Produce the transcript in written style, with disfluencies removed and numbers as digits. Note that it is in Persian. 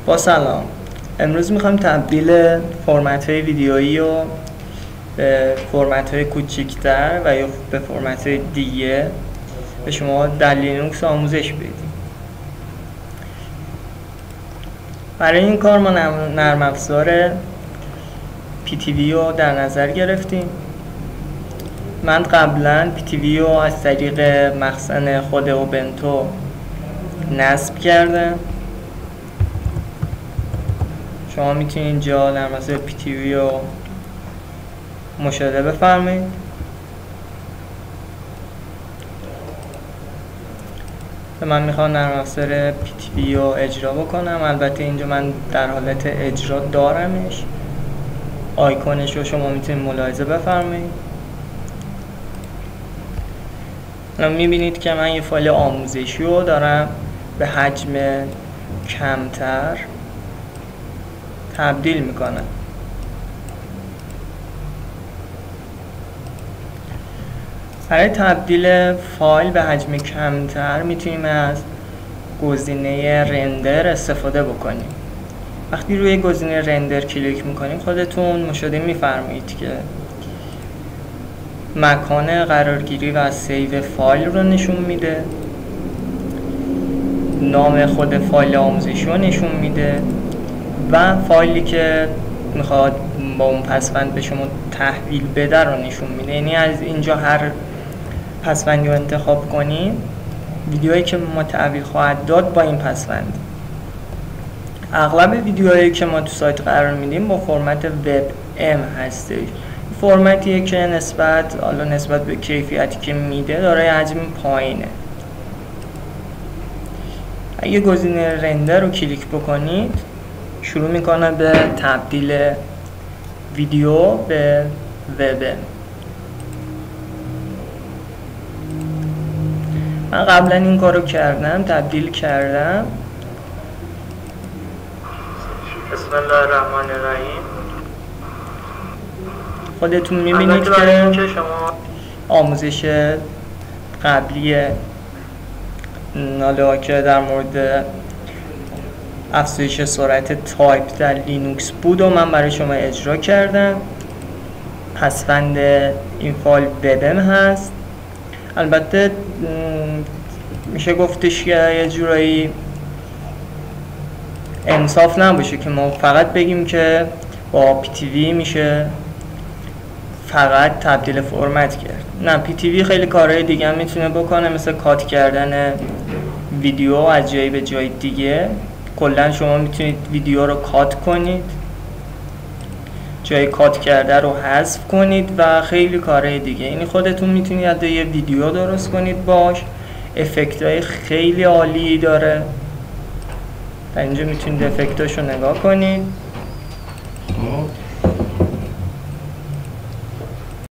با سلام. امروز میخوایم تبدیل فرمت های ویدیویی رو به فرمت های کوچیکتر و یا به فرمت های دیگه به شما در لینوکس آموزش بدیم. برای این کار ما نرم افزار PTV رو در نظر گرفتیم. من قبلا PTV رو از طریق مخزن خود اوبنتو نصب کردم. شما میتونید اینجا نرم افزار PTV رو مشاهده بفرمایید. من میخوام نرم افزار PTV رو اجرا بکنم. البته اینجا من در حالت اجرا دارمش. آیکونش رو شما میتونید ملاحظه بفرمایید. الان میبینید که من یه فایل آموزشی رو دارم به حجم کمتر تبدیل میکنم. برای تبدیل فایل به حجم کمتر میتونیم از گزینه رندر استفاده بکنیم. وقتی روی گزینه رندر کلیک میکنیم خودتون مشاهده میفرمایید که مکان قرارگیری و سیو فایل رو نشون میده، نام خود فایل آموزشی رو نشون میده و فایلی که میخواد با اون پسوند به شما تحویل بده رو نشون میده. یعنی از اینجا هر پسوندی رو انتخاب کنیم ویدیوهایی که ما تحویل خواهد داد با این پسوند. اغلب ویدیوهایی که ما تو سایت قرار میدیم با فرمت وب ام هستش. فرمتیه که نسبت به کیفیتی که میده دارای حجم پایینه. اگه گزینه رندر رو کلیک بکنید شروع میکنه به تبدیل ویدیو به وب. من قبلا این کارو کردم، تبدیل کردم. بسم الله الرحمن الرحیم. خودتون میبینید که شما آموزش قبلی ناله که در مورد افزایش سرعت تایپ در لینوکس بود و من برای شما اجرا کردم. پسوند این فایل وبم هست. البته میشه گفتش که یه جورایی انصاف نباشه که ما فقط بگیم که با PTV میشه فقط تبدیل فرمت کرد. نه، PTV خیلی کارهای دیگه هم میتونه بکنه، مثل کات کردن ویدیو از جایی به جای دیگه. کلا شما میتونید ویدیو رو کات کنید، جای کات کرده رو حذف کنید و خیلی کارهای دیگه. یعنی خودتون میتونید یه ویدیو درست کنید باش. افکت‌های خیلی عالی داره. در اینجا میتونید افکتاشو نگاه کنید.